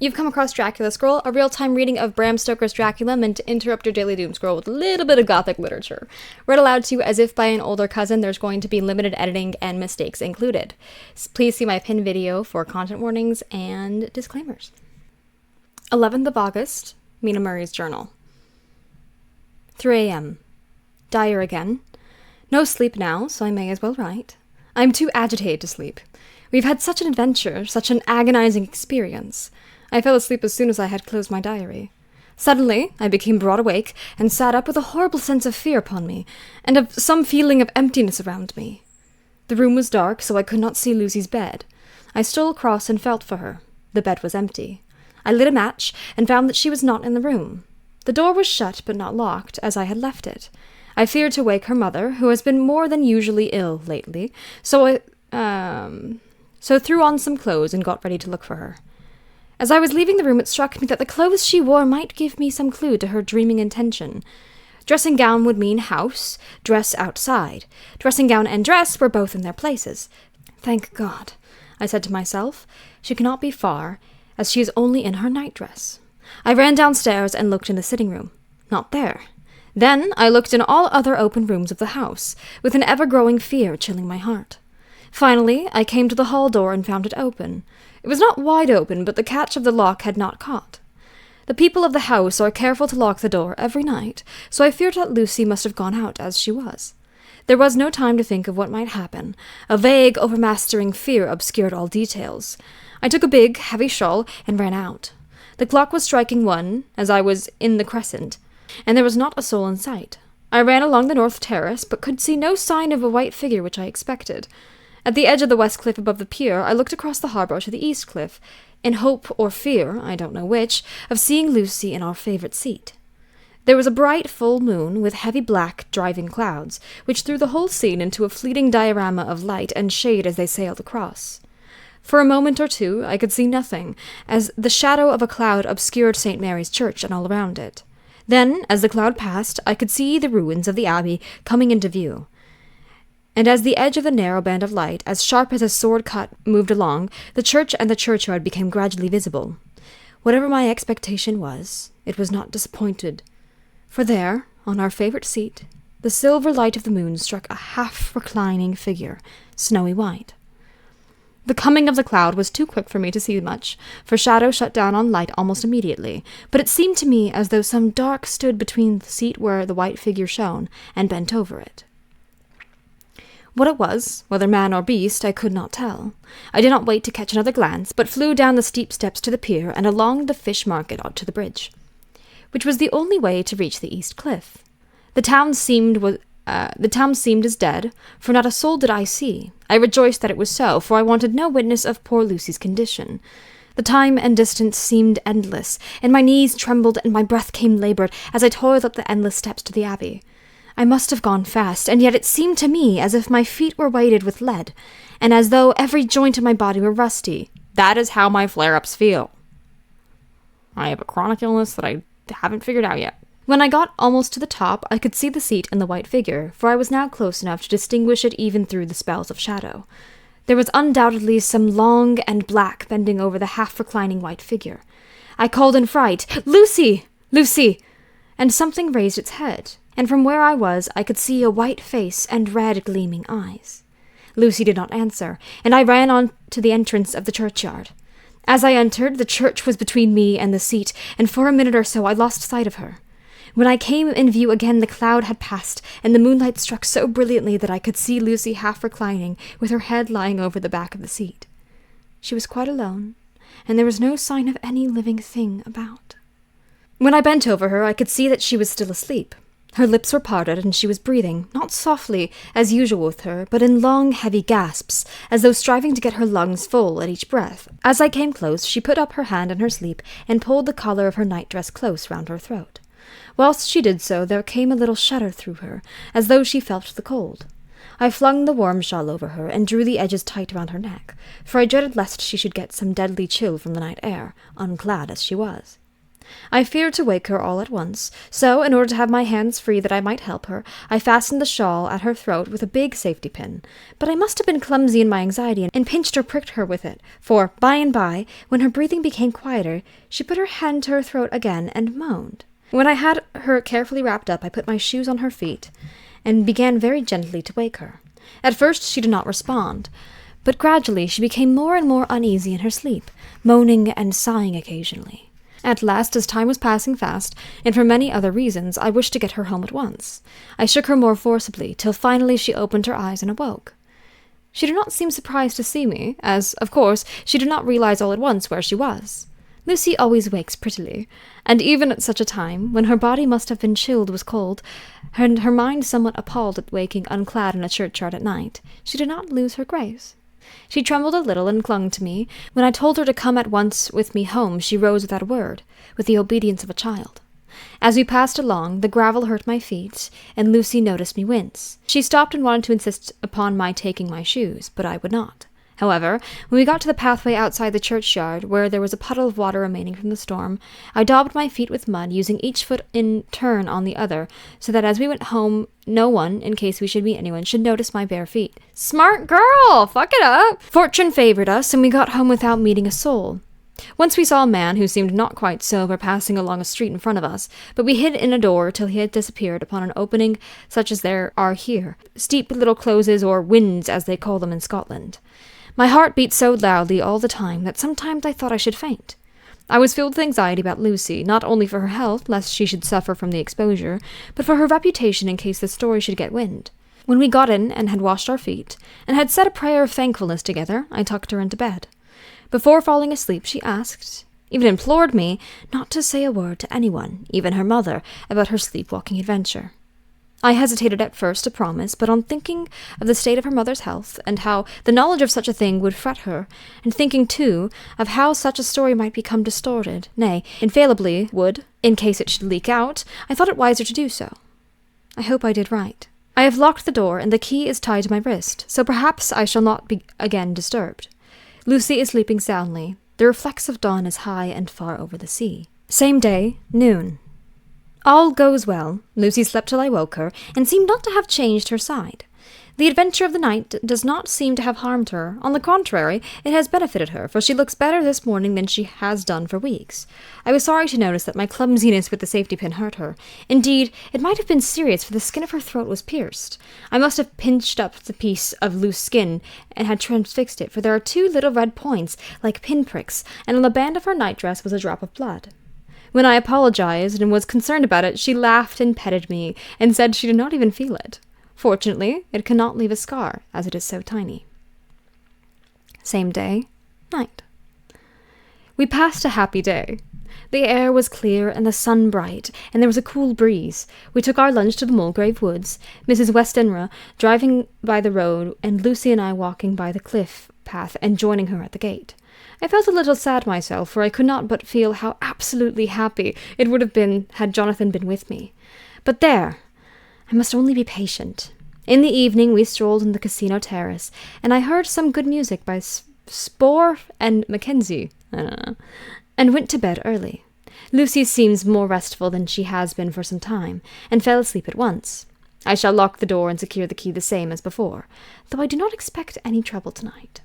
You've come across Dracula Scroll, a real-time reading of Bram Stoker's Dracula meant to interrupt your daily doom scroll with a little bit of gothic literature. Read aloud to you as if by an older cousin, there's going to be limited editing and mistakes included. Please see my pinned video for content warnings and disclaimers. 11th of August, Mina Murray's journal. 3 a.m. Dire again. No sleep now, so I may as well write. I'm too agitated to sleep. We've had such an adventure, such an agonizing experience. I fell asleep as soon as I had closed my diary. Suddenly, I became broad awake and sat up with a horrible sense of fear upon me, and of some feeling of emptiness around me. The room was dark, so I could not see Lucy's bed. I stole across and felt for her. The bed was empty. I lit a match and found that she was not in the room. The door was shut but not locked, as I had left it. I feared to wake her mother, who has been more than usually ill lately, so threw on some clothes and got ready to look for her. As I was leaving the room, it struck me that the clothes she wore might give me some clue to her dreaming intention. Dressing gown would mean house, dress outside. Dressing gown and dress were both in their places. Thank God, I said to myself. She cannot be far, as she is only in her nightdress. I ran downstairs and looked in the sitting room. Not there. Then I looked in all other open rooms of the house, with an ever-growing fear chilling my heart. Finally, I came to the hall door and found it open. It was not wide open, but the catch of the lock had not caught. The people of the house are careful to lock the door every night, so I feared that Lucy must have gone out as she was. There was no time to think of what might happen. A vague, overmastering fear obscured all details. I took a big, heavy shawl and ran out. The clock was striking 1, as I was in the crescent, and there was not a soul in sight. I ran along the north terrace, but could see no sign of a white figure which I expected. At the edge of the west cliff above the pier, I looked across the harbour to the east cliff, in hope or fear, I don't know which, of seeing Lucy in our favourite seat. There was a bright full moon, with heavy black driving clouds, which threw the whole scene into a fleeting diorama of light and shade as they sailed across. For a moment or two I could see nothing, as the shadow of a cloud obscured St. Mary's Church and all around it. Then, as the cloud passed, I could see the ruins of the abbey coming into view. And as the edge of the narrow band of light, as sharp as a sword cut, moved along, the church and the churchyard became gradually visible. Whatever my expectation was, it was not disappointed. For there, on our favourite seat, the silver light of the moon struck a half-reclining figure, snowy white. The coming of the cloud was too quick for me to see much, for shadow shut down on light almost immediately, but it seemed to me as though some dark stood between the seat where the white figure shone, and bent over it. What it was, whether man or beast, I could not tell. I did not wait to catch another glance, but flew down the steep steps to the pier and along the fish market out to the bridge, which was the only way to reach the east cliff. The town seemed as dead, for not a soul did I see. I rejoiced that it was so, for I wanted no witness of poor Lucy's condition. The time and distance seemed endless, and my knees trembled and my breath came laboured as I toiled up the endless steps to the abbey. I must have gone fast, and yet it seemed to me as if my feet were weighted with lead, and as though every joint in my body were rusty. That is how my flare-ups feel. I have a chronic illness that I haven't figured out yet. When I got almost to the top, I could see the seat and the white figure, for I was now close enough to distinguish it even through the spells of shadow. There was undoubtedly some long and black bending over the half-reclining white figure. I called in fright, "Lucy! Lucy!" and something raised its head, and from where I was I could see a white face and red gleaming eyes. Lucy did not answer, and I ran on to the entrance of the churchyard. As I entered, the church was between me and the seat, and for a minute or so I lost sight of her. When I came in view again, the cloud had passed, and the moonlight struck so brilliantly that I could see Lucy half reclining, with her head lying over the back of the seat. She was quite alone, and there was no sign of any living thing about. When I bent over her, I could see that she was still asleep. Her lips were parted, and she was breathing, not softly, as usual with her, but in long, heavy gasps, as though striving to get her lungs full at each breath. As I came close, she put up her hand in her sleep, and pulled the collar of her nightdress close round her throat. Whilst she did so, there came a little shudder through her, as though she felt the cold. I flung the warm shawl over her, and drew the edges tight round her neck, for I dreaded lest she should get some deadly chill from the night air, unclad as she was. I feared to wake her all at once, so, in order to have my hands free that I might help her, I fastened the shawl at her throat with a big safety pin. But I must have been clumsy in my anxiety, and pinched or pricked her with it, for, by and by, when her breathing became quieter, she put her hand to her throat again and moaned. When I had her carefully wrapped up, I put my shoes on her feet, and began very gently to wake her. At first she did not respond, but gradually she became more and more uneasy in her sleep, moaning and sighing occasionally. At last, as time was passing fast, and for many other reasons, I wished to get her home at once. I shook her more forcibly, till finally she opened her eyes and awoke. She did not seem surprised to see me, as, of course, she did not realize all at once where she was. Lucy always wakes prettily, and even at such a time, when her body must have been chilled with cold, and her mind somewhat appalled at waking unclad in a churchyard at night, she did not lose her grace. She trembled a little and clung to me. When I told her to come at once with me home, she rose without a word, with the obedience of a child. As we passed along, the gravel hurt my feet, and Lucy noticed me wince. She stopped and wanted to insist upon my taking my shoes, but I would not. However, when we got to the pathway outside the churchyard, where there was a puddle of water remaining from the storm, I daubed my feet with mud, using each foot in turn on the other, so that as we went home, no one, in case we should meet anyone, should notice my bare feet. Smart girl! Fuck it up! Fortune favored us, and we got home without meeting a soul. Once we saw a man who seemed not quite sober passing along a street in front of us, but we hid in a door till he had disappeared upon an opening such as there are here, steep little closes or wynds as they call them in Scotland. My heart beat so loudly all the time that sometimes I thought I should faint. I was filled with anxiety about Lucy, not only for her health, lest she should suffer from the exposure, but for her reputation in case the story should get wind. When we got in and had washed our feet, and had said a prayer of thankfulness together, I tucked her into bed. Before falling asleep, she asked, even implored me, not to say a word to anyone, even her mother, about her sleepwalking adventure. I hesitated at first to promise, but on thinking of the state of her mother's health, and how the knowledge of such a thing would fret her, and thinking, too, of how such a story might become distorted, nay, infallibly would, in case it should leak out, I thought it wiser to do so. I hope I did right. I have locked the door, and the key is tied to my wrist, so perhaps I shall not be again disturbed. Lucy is sleeping soundly. The reflexive dawn is high and far over the sea. Same day, noon. All goes well. Lucy slept till I woke her, and seemed not to have changed her side. The adventure of the night does not seem to have harmed her. On the contrary, it has benefited her, for she looks better this morning than she has done for weeks. I was sorry to notice that my clumsiness with the safety pin hurt her. Indeed, it might have been serious, for the skin of her throat was pierced. I must have pinched up the piece of loose skin and had transfixed it, for there are 2 little red points, like pinpricks, and on the band of her nightdress was a drop of blood. When I apologized and was concerned about it, she laughed and petted me, and said she did not even feel it. Fortunately, it cannot leave a scar, as it is so tiny. Same day, night. We passed a happy day. The air was clear and the sun bright, and there was a cool breeze. We took our lunch to the Mulgrave Woods, Mrs. Westenra driving by the road, and Lucy and I walking by the cliff path and joining her at the gate. I felt a little sad myself, for I could not but feel how absolutely happy it would have been had Jonathan been with me. But there! I must only be patient. In the evening we strolled in the casino terrace, and I heard some good music by Spohr and Mackenzie, and went to bed early. Lucy seems more restful than she has been for some time, and fell asleep at once. I shall lock the door and secure the key the same as before, though I do not expect any trouble tonight.